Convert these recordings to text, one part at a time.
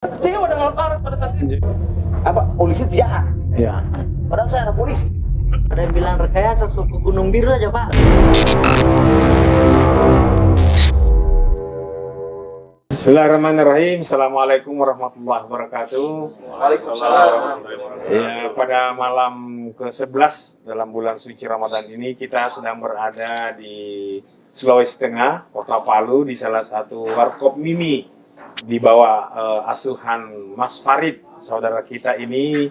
Kecewa dengan aparat pada saat itu. Apa polisi itu jahat? Ya. Padahal saya ada polisi. Ada yang bilang rekayasa suku Gunung Biru aja, Pak. Bismillahirrahmanirrahim. Assalamualaikum warahmatullahi wabarakatuh. Waalaikumsalam. Ya, pada malam ke-11 dalam bulan suci Ramadan ini kita sedang berada di Sulawesi Tengah, Kota Palu, di salah satu warkop mini di bawah asuhan Mas Farid, saudara kita ini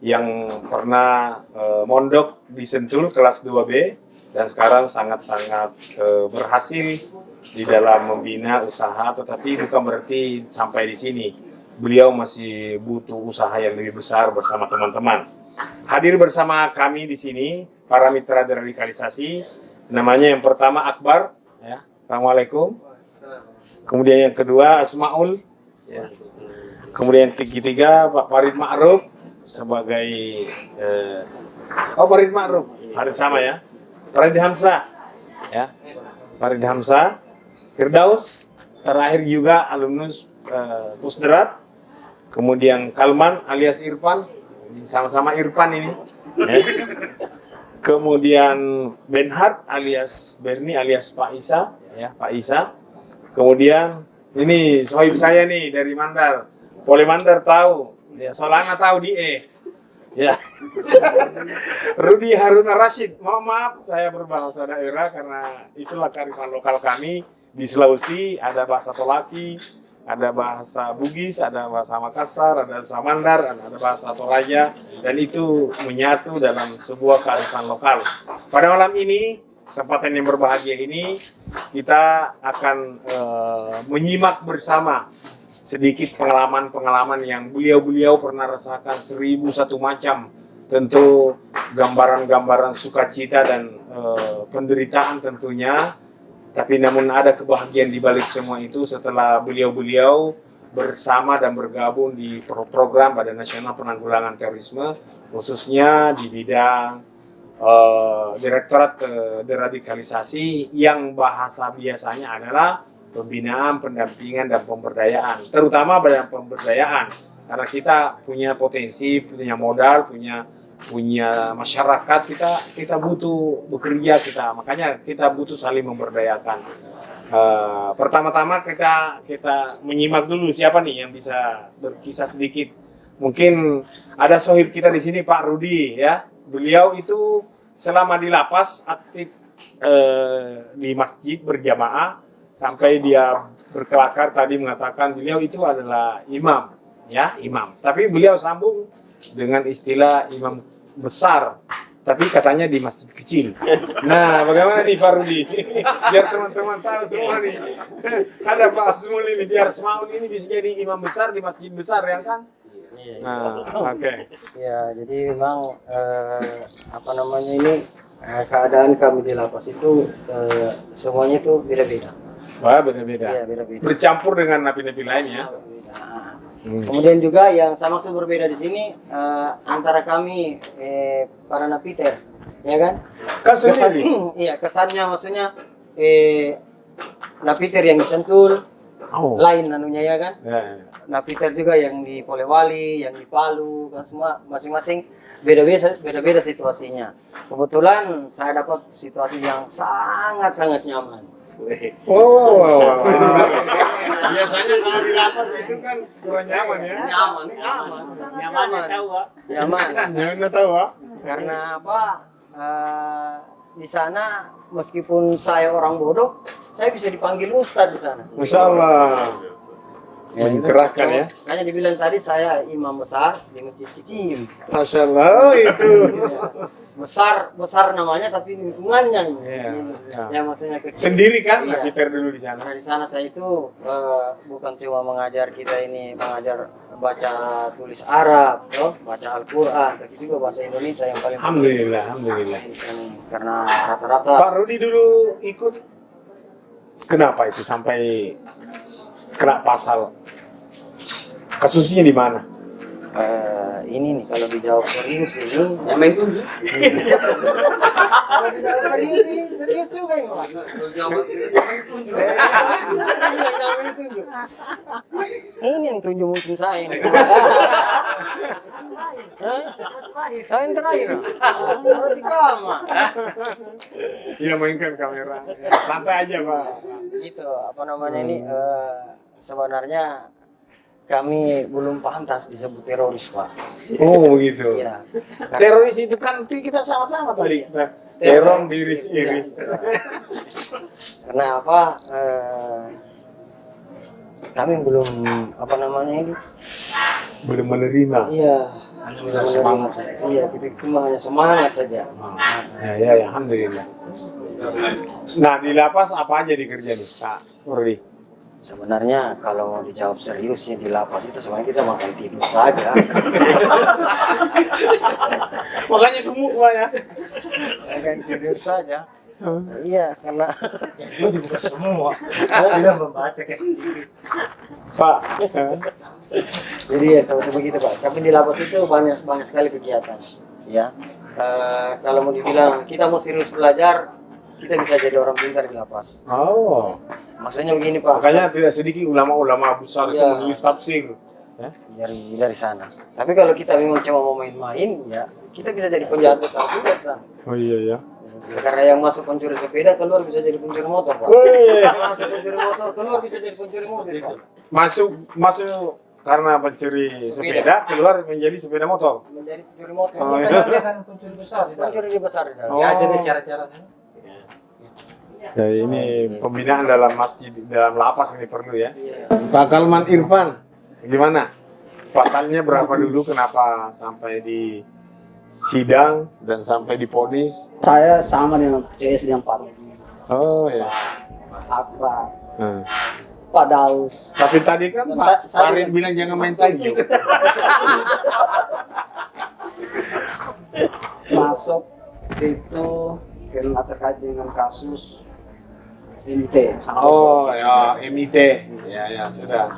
yang pernah mondok di Sentul kelas 2B dan sekarang sangat-sangat berhasil di dalam membina usaha, tetapi bukan berarti sampai di sini. Beliau masih butuh usaha yang lebih besar bersama teman-teman. Hadir bersama kami di sini para mitra deradikalisasi. Namanya yang pertama Akbar, ya. Assalamualaikum. Kemudian yang kedua Asmaul, ya. Kemudian yang ketiga Pak Farid Ma'ruf sebagai Farid Ma'ruf, Farid sama ya. Farid Hamzah, ya. Farid Hamzah, Firdaus, terakhir juga alumnus Pusderat. Kemudian Kalman alias Irfan, sama-sama Irfan ini. Ya. Kemudian Benhard alias Berni alias Pak Isa, ya Pak Isa. Kemudian ini sohib saya nih dari Mandar, Pole Mandar tahu, ya Solana tahu die, ya. Rudi Haruna Rashid, mohon maaf saya berbahasa daerah karena itulah kearifan lokal kami di Sulawesi. Ada bahasa Tolaki, ada bahasa Bugis, ada bahasa Makassar, ada bahasa Mandar, ada bahasa Toraja, dan itu menyatu dalam sebuah kearifan lokal. Pada malam ini, kesempatan yang berbahagia ini, kita akan menyimak bersama sedikit pengalaman-pengalaman yang beliau-beliau pernah rasakan 1001 macam. Tentu gambaran-gambaran sukacita dan penderitaan tentunya. Tapi namun ada kebahagiaan di balik semua itu setelah beliau-beliau bersama dan bergabung di program Badan Nasional Penanggulangan Terorisme, khususnya di bidang Direktorat Deradikalisasi yang bahasa biasanya adalah pembinaan, pendampingan, dan pemberdayaan. Terutama badan pemberdayaan, karena kita punya potensi, punya modal, punya masyarakat, kita butuh bekerja, makanya kita butuh saling memberdayakan. Pertama-tama kita menyimak dulu siapa nih yang bisa berkisah sedikit. Mungkin ada sohib kita di sini Pak Rudi, ya. Beliau itu selama di lapas aktif di masjid berjamaah sampai dia berkelakar tadi mengatakan beliau itu adalah imam, ya imam. Tapi beliau sambung dengan istilah imam besar, tapi katanya di masjid kecil. Nah, bagaimana nih Pak Rudi? Biar teman-teman tahu semua nih. Ada Pak Asmul ini, biar Asmaul ini bisa jadi imam besar di masjid besar, ya kan? Nah, oke. Ya, jadi memang ini keadaan kami di lapas itu semuanya itu beda-beda. Wah, beda-beda. Iya, beda-beda. Bercampur dengan napi-napi lainnya. Beda. Kemudian juga yang saya maksud berbeda di sini antara kami para napiter, ya kan? Iya, kesannya maksudnya napiter yang di Sentul lain anunya, ya kan? Ya. Napiter juga yang di Polewali, yang di Palu, kan semua masing-masing beda-beda situasinya. Kebetulan saya dapat situasi yang sangat-sangat nyaman. Biasanya kalau di lapas itu kan kurang nyaman ya. Nyaman, sangat nyaman. Nyaman. Nyaman tahu, Pak? Karena apa? Di sana meskipun saya orang bodoh, saya bisa dipanggil ustadz di sana. Masya Allah. Mencerahkan ya. Makanya dibilang tadi saya imam besar di masjid kecil. Masya Allah, itu. Besar namanya tapi lingkungannya. Iya. Ya maksudnya kecil. Sendiri kan Iya. napiter dulu di sana. Karena di sana saya itu bukan cuma mengajar kita ini mengajar baca tulis Arab, baca Al-Quran, tapi juga bahasa Indonesia yang paling Alhamdulillah. di sana. Karena rata-rata Pak Rudi dulu ikut. Kenapa itu sampai kena pasal? Kasusnya di mana? ini nih kalau dijawab serius ini Yang main tunjuk. kalau dijawab serius ini serius juga ini Pak. Jangan main tunjuk. Ini yang tunjuk mungkin saya ini. Hah? Yang terakhir. Berarti kamu. Ya mainkan kamera. Santai aja Pak. Gitu apa namanya ini sebenarnya kami belum pantas disebut teroris Pak. Oh begitu. Iya. Teroris itu kan kita sama-sama tadi. Kita terong diiris-iris. Karena apa? Kami belum apa namanya ini? Belum menerima. Iya. Hanya semangat saja. Iya, kita cuma hanya semangat saja. Ya, alhamdulillah. Nah, di lapas apa aja dikerjain, Pak Nurdi? Sebenarnya kalau mau dijawab seriusnya di lapas itu sebenarnya kita makan tidur saja. Makanya gemuk Pak ya. Makan tidur saja. Iya, karena Itu dibuka semua. Dia membaca kayak sendiri. Pak. jadi ya seperti begitu Pak. Tapi di lapas itu banyak sekali kegiatan. Ya, kalau mau dibilang kita mau serius belajar, kita bisa jadi orang pintar di lapas. Oh. Maksudnya begini Pak. Makanya tidak sedikit ulama-ulama besar itu Iya. menulis tafsir. Ya? dari sana. Tapi kalau kita memang cuma mau main-main, ya kita bisa jadi penjahat besar juga di sana. Oh iya ya. Karena yang masuk pencuri sepeda keluar bisa jadi pencuri motor Pak. Wih. Yang masuk pencuri motor keluar bisa jadi pencuri mobil Pak. Masuk karena pencuri sepeda keluar menjadi sepeda motor. Menjadi pencuri motor. Oh, iya. Dia kan pencuri besar di dalam. Pencuri besar di dalam. Oh. Ya aja deh cara-caranya. Ya ini pembinaan dalam masjid, dalam lapas ini perlu ya. Iya. Pak Kalman Irfan, gimana? Pasalnya berapa dulu? Kenapa sampai di sidang dan sampai diponis? Saya sama dengan CS yang Pak Oh ya. Akbar, Hmm. Pak Daus. Tapi tadi kan Pak Farid bilang jangan main tanju. Masuk itu karena terkait dengan kasus MT. Oh ya, MIT. Ya sudah.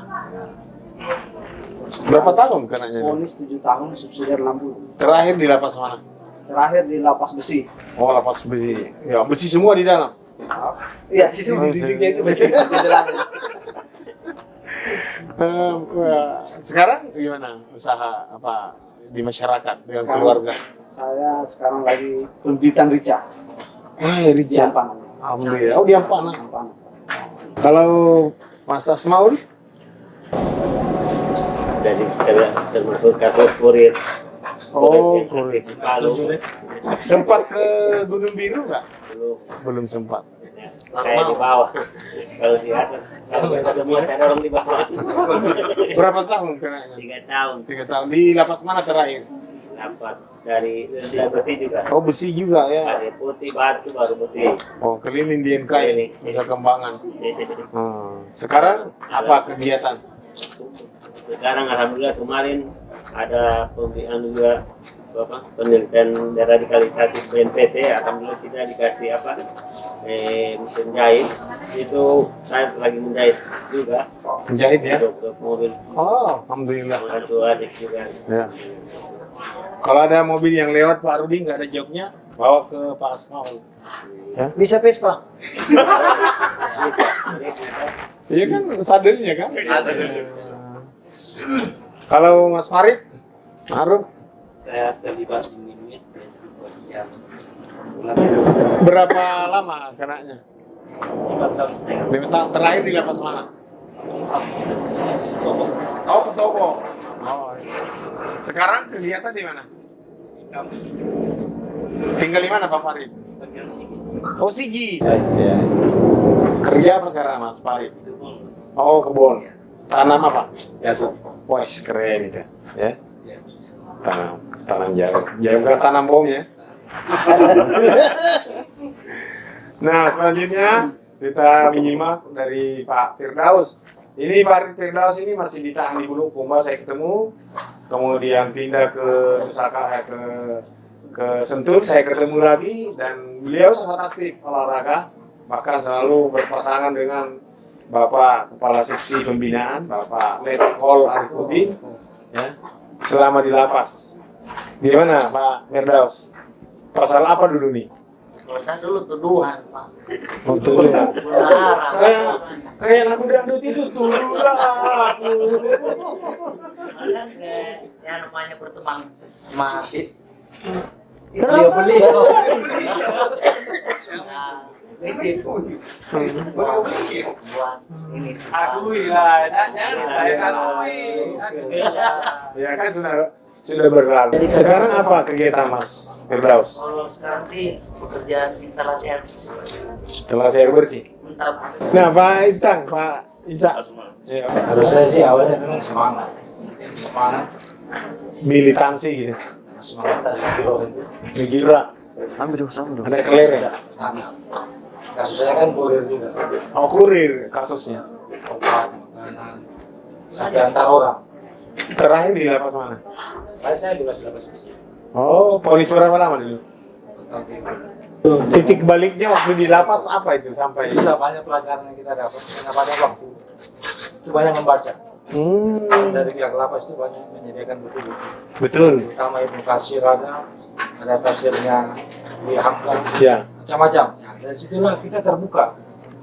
Berapa tahun kenanya? Ponis 7 tahun, subsidiar 60. Terakhir di lapas mana? Terakhir di lapas besi. Oh, lapas besi. Ya, besi semua di dalam. Iya, di dindingnya itu besi. Di dalam. Sekarang gimana usaha apa di masyarakat dengan Sekarang keluarga? Saya sekarang lagi pembibitan rica. Wah, Di Richard. Ampang. Alhamdulillah. Oh, di Ampana. Ampang. Kalau Mas Asmaul? Jadi termasuk kasus kurir. Oh, kurir kurir. di Palu. Sempat ke Gunung Biru nggak? Belum. Belum sempat. Saya di bawah. Kalau di atas, kalau semua ada orang di bawah. Berapa tahun kenanya? 3 tahun. 3 tahun. Di lapas mana terakhir? Dapat dari besi juga. Oh, besi juga ya. Dari putih batu baru besi. Oh, keliling di NK ini, Nusa Kembangan. Sekarang apa kegiatan? Sekarang alhamdulillah kemarin ada pembinaan juga penelitian deradikalisasi BNPT. Alhamdulillah kita dikasih menjahit. Itu saya lagi menjahit juga. Menjahit ya? Untuk mobil. Oh, alhamdulillah. Membantu adik juga. Ya. Kalau ada mobil yang lewat Pak Rudi nggak ada joknya, bawa ke Pak Asmaul. Ya? Bisa Vespa. Iya kan sadarnya kan? Kalau Mas Farid, Maruf, Saya terlibat di yang berapa lama kenanya? 5 tahun setengah. 5 tahun terakhir di lapas mana? Oh, Petobo. Oh, iya. Sekarang kegiatan di mana? Tinggal di mana Pak Farid? Oh, Sigi. Ya. Kerja apa sekarang Mas Farid? Oh, kebun. Tanam apa? Jagung. Wah, keren itu. Ya. Tanam jagung. Jagung kan tanam bom ya. Nah, selanjutnya kita menyimak dari Pak Firdaus. Ini Pak Firdaus ini masih ditahan di Bulukumba, saya ketemu. Kemudian pindah ke ke Sentul, saya ketemu lagi dan beliau sangat aktif olahraga, bahkan selalu berpasangan dengan Bapak Kepala Seksi Pembinaan, Bapak Letkol Arifuddin, ya, selama di lapas. Gimana Pak Firdaus? Pasal apa dulu nih? Kalau saya dulu tuduhan, Pak. Betul. Benar. Kayak lagu dangdut itu tuduhan aku. Ya namanya berteman mati. Dia beli. Buat ini. Akui lah, jangan saya akui. Ya kan sudah berlalu. Sekarang apa kegiatan Mas Firdaus? Kalau sekarang sih pekerjaan instalasi air Setelah saya bersih. bentar. Nah, Pak Intang, Pak Isa. Ya, Harus saya sih awalnya memang semangat militansi gitu. semangat dari kilo itu. Gila. Ambil dulu, sama dulu. Ada kelereng. Kasus saya kan kurir juga, Oh, kurir kasusnya. obat, makanan, sampai antar orang. Terakhir di lapas mana? Tadi saya juga sudah bersih. Oh, polis berapa lama dulu? Titik baliknya waktu di lapas apa itu sampai? Itu banyak pelajaran yang kita dapat karena banyak waktu. Itu banyak membaca. Dari pihak lapas itu banyak menyediakan buku-buku. Betul. Terutama Ibnu Katsir ada tafsirnya Hamdan, Ya. macam-macam. Ya, dari situlah kita terbuka.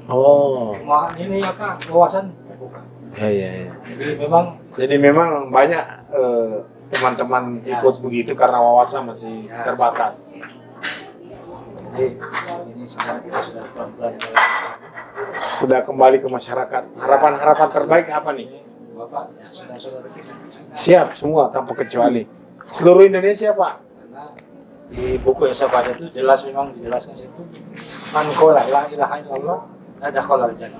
Oh. Ini apa wawasan terbuka. Ya. Jadi memang Memang banyak teman-teman ikut begitu karena wawasan masih Ya, terbatas. jadi ini sekarang kita sudah pelan-pelan Sudah kembali ke masyarakat. Harapan-harapan terbaik apa nih? Bapak ya saudara-saudara kita. Siap semua tanpa kecuali. Seluruh Indonesia, Pak. Karena di buku yang saya baca itu jelas memang dijelaskan situ man qala la ilaha illallah ada khalal jannah.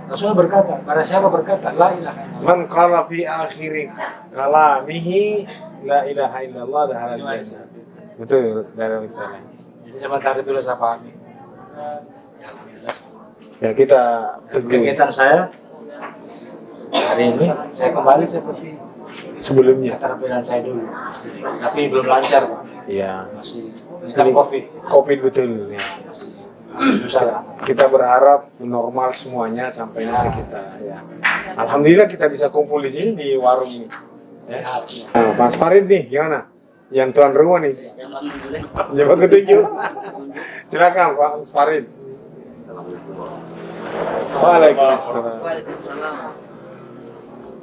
Rasulullah berkata, para siapa berkata la ilaha illallah. Man qala fi akhiri kalamihi la ilaha illallah dahalal jannah. Betul, dalam itu. Jadi sebentar itulah saya pahami. Ya, alhamdulillah. Ya kita teguh Kegiatan saya hari ini saya kembali seperti sebelumnya. keterampilan saya dulu, tapi belum lancar Pak. Iya. Masih ini kan COVID, Covid betul ya. masih susah lah. Kita berharap normal semuanya sampai bisa kita ya. Alhamdulillah kita bisa kumpul di sini di warung ini. Ya. Nah, Mas Farid nih gimana? Yang tuan rumah nih. Coba ketujuh. Silakan Pak Mas Farid. Waalaikumsalam. Waalaikumsalam.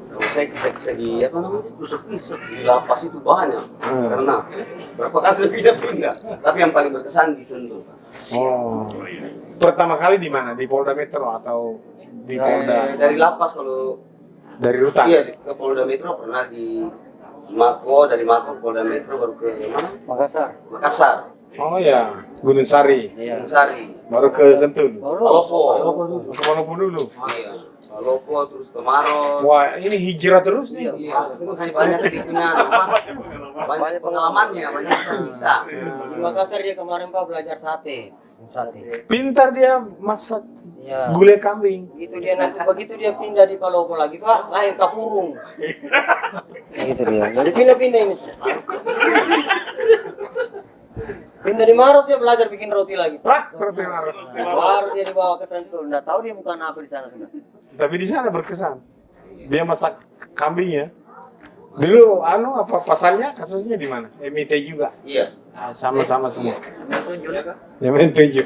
Kalau saya kisah-kisah di apa namanya rusuk-rusuk di lapas itu banyak karena berapa kali pindah-pindah, tapi yang paling berkesan di Sentul. Oh. Pertama kali di mana? Di Polda Metro atau di Polda Dari lapas kalau dari rutan? iya ke Polda Metro pernah di Mako, dari Mako ke Polda Metro baru ke mana? Makassar. Makassar, Oh ya, Gunung Sari. Gunung Sari, Baru ke Sentul. Palopo, Ke Maluku dulu. iya, Palopo terus ke Maros. Wah, ini hijrah terus nih. Iya, itu masih banyak punya banyak pengalamannya, banyak bisa. Di Makassar dia kemarin Pak belajar sate. Pintar dia masak Ya. gulai kambing. Gitu dia nanti begitu dia pindah di Palopo lagi Pak, lahir kapurung. Gitu dia. Nanti pindah-pindah ini. Pindah di Maros dia belajar bikin roti lagi. Wah, roti Maros. Baru dia dibawa ke Sentul. Nggak tahu dia bukan apa di sana sudah. Tapi di sana berkesan. Dia masak kambingnya. Dulu apa pasalnya kasusnya di mana? MIT juga. Iya. Sama-sama semua. Ya main 7.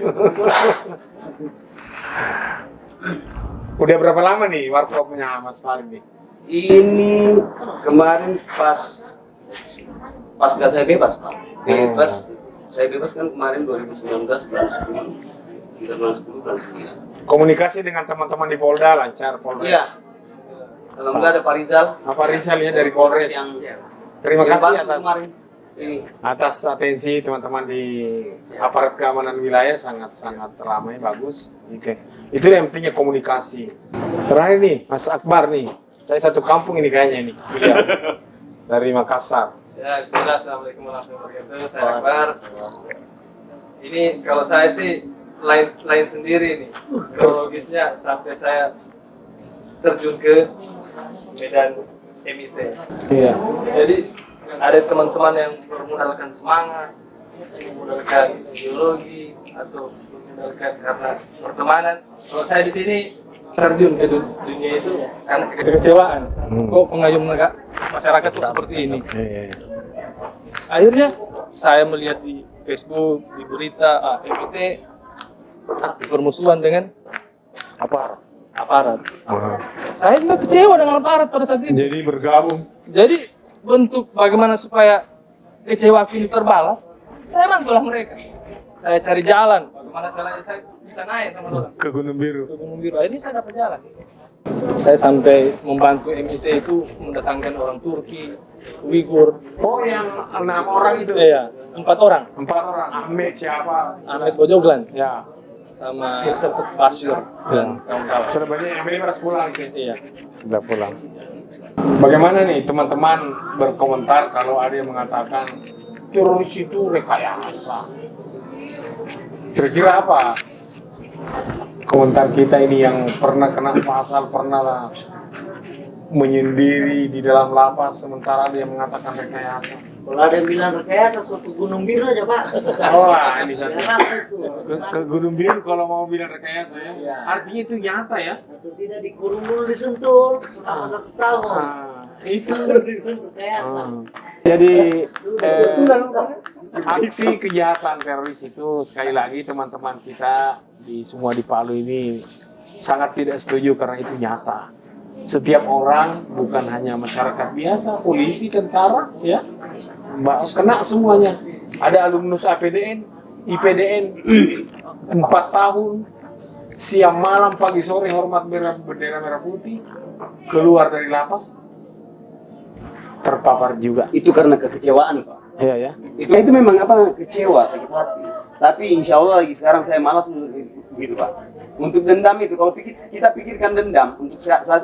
Udah berapa lama nih warkopnya Mas Farid nih? Ini kemarin pas gak saya bebas Pak. Saya bebas kan kemarin 2019 bulan 10. Sekitar bulan 10 bulan 9. Komunikasi dengan teman-teman di Polda lancar Polres. Iya. Kalau enggak ada Pak Rizal. Apa Rizal ya dari Polres. Yang Terima yang kasih bantu atas kemarin. Ini. atas atensi teman-teman di aparat keamanan wilayah sangat ramai bagus. Oke. Itu yang pentingnya komunikasi. Terakhir nih Mas Akbar nih. Saya satu kampung ini kayaknya nih. Beliau dari Makassar. Ya, bismillah, assalamualaikum warahmatullahi wabarakatuh. Saya Akbar. Ini kalau saya sih lain sendiri nih. Kronologisnya sampai saya terjun ke medan MIT. Iya. Jadi ada teman-teman yang bermodalkan semangat, bermodalkan ideologi atau bermodalkan karena pertemanan. Kalau saya di sini terjun ke dunia itu karena kekecewaan. Kok pengayom masyarakat kok seperti ini. Iya. Akhirnya saya melihat di Facebook, di berita, MIT bermusuhan dengan aparat. Saya juga kecewa dengan aparat pada saat itu. Jadi bergabung. Jadi bentuk bagaimana supaya kecewa ini terbalas, saya bantulah mereka. Saya cari jalan, bagaimana caranya saya bisa naik sama orang Ke Gunung Biru. ke Gunung Biru. Akhirnya saya dapat jalan. Saya sampai membantu MIT itu mendatangkan orang Turki, Uighur. Oh, yang 6 orang itu? Iya, 4 orang. 4 orang. Ahmed siapa? Ahmed Bojoglan Ya. sama Basir dan kawan-kawan. Sudah banyak yang harus pulang. Iya. Sudah pulang. Bagaimana nih teman-teman berkomentar kalau ada yang mengatakan teroris itu rekayasa? Kira-kira apa komentar kita ini yang pernah kena pasal, pernah menyendiri di dalam lapas, sementara ada yang mengatakan rekayasa? Kalau ada yang bilang rekayasa suatu Gunung Biru aja Pak. Oh, ini satu. Rekayasa itu. Ke Gunung Biru kalau mau bilang rekayasa ya, Iya. artinya itu nyata ya. Atau tidak dikurung dulu disentuh selama 1 tahun. Itu. Rekayasa. Jadi aksi kejahatan teroris itu sekali lagi teman-teman kita di semua di Palu ini sangat tidak setuju karena itu nyata. Setiap orang, bukan hanya masyarakat biasa, polisi, tentara, ya, kena semuanya. Ada alumnus APDN, IPDN 4 tahun, siang malam pagi sore hormat bendera merah putih, keluar dari lapas terpapar juga. Itu karena kekecewaan, Pak. Iya ya. Itu memang apa, kecewa, sakit hati. Tapi insya Allah lagi sekarang saya malas gitu, Pak. Untuk dendam itu, kalau kita pikirkan dendam untuk saat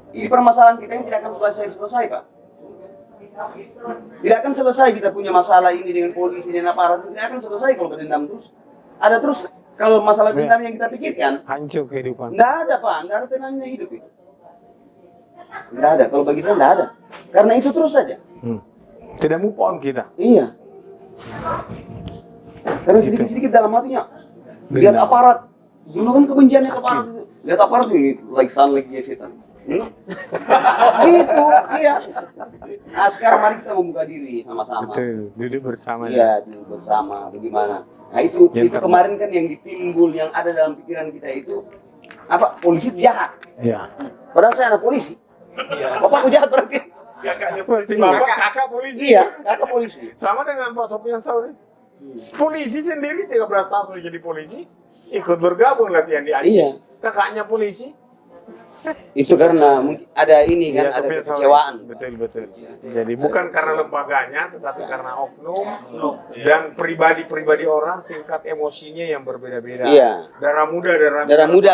ini permasalahan kita ini tidak akan selesai, Pak. Tidak akan selesai kita punya masalah ini dengan polisi dan aparat, tidak akan selesai kalau berdendam terus. Ada terus, kalau masalah dendam yang kita pikirkan, Hancur kehidupan. tidak ada, Pak, tidak ada tenangnya hidup itu. Tidak ada, kalau bagi saya tidak ada. Karena itu terus saja. Tidak move on kita. Iya. Karena sedikit-sedikit dalam hatinya lihat aparat. Dulu kan kebenciannya ke aparat itu. Lihat aparat ini like sun like ya setan. Gitu, iya. Nah, sekarang mari kita membuka diri sama-sama. Betul, duduk bersama. Iya, duduk bersama bagaimana. Nah, itu kemarin kan yang ditimbul yang ada dalam pikiran kita itu apa? Polisi jahat. Iya. Padahal saya anak polisi. Bapakku jahat berarti. Kakak polisi. Iya, kakak polisi. Sama dengan Pak Sofian Sauri. Polisi sendiri 13 tahun sudah jadi polisi, ikut bergabung latihan di Aceh. Iya. Kakaknya polisi. Itu karena ada ini kan, Iya, ada Sofian kekecewaan. Sauri. Betul. Jadi bukan karena lembaganya, tetapi karena oknum dan pribadi-pribadi orang tingkat emosinya yang berbeda-beda. Iya. Darah muda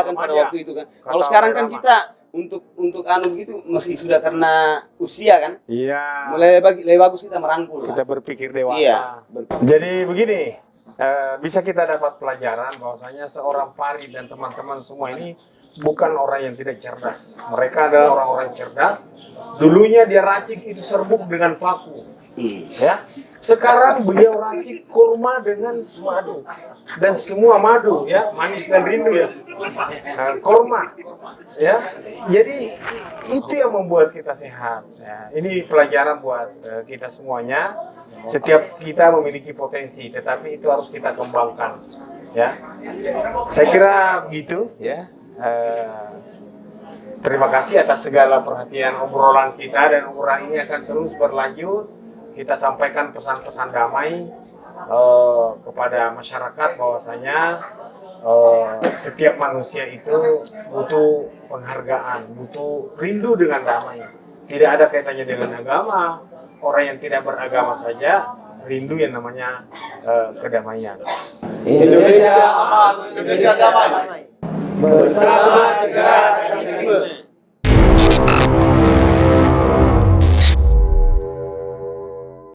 kan pada waktu itu kan. Kalau sekarang kan kita untuk anu gitu meski sudah karena usia kan, Iya. mulai lebih bagus kita merangkul. Kita berpikir dewasa. Iya. Jadi begini, bisa kita dapat pelajaran bahwasanya seorang Pari dan teman-teman semua ini bukan orang yang tidak cerdas. Mereka adalah orang-orang cerdas. Dulunya dia racik itu serbuk dengan paku. Ya. Sekarang beliau racik kurma dengan madu dan semua madu ya, manis dan rindu ya. Kurma. Ya. Jadi itu yang membuat kita sehat. Ya. Ini pelajaran buat kita semuanya. Setiap kita memiliki potensi, tetapi itu harus kita kembangkan. Ya. Saya kira begitu ya. Terima kasih atas segala perhatian obrolan kita, dan obrolan ini akan terus berlanjut. Kita sampaikan pesan-pesan damai kepada masyarakat bahwasanya setiap manusia itu butuh penghargaan, butuh rindu dengan damai. Tidak ada kaitannya dengan agama. Orang yang tidak beragama saja rindu yang namanya kedamaian. Indonesia aman, Indonesia damai. Bersama cegah radikalisme.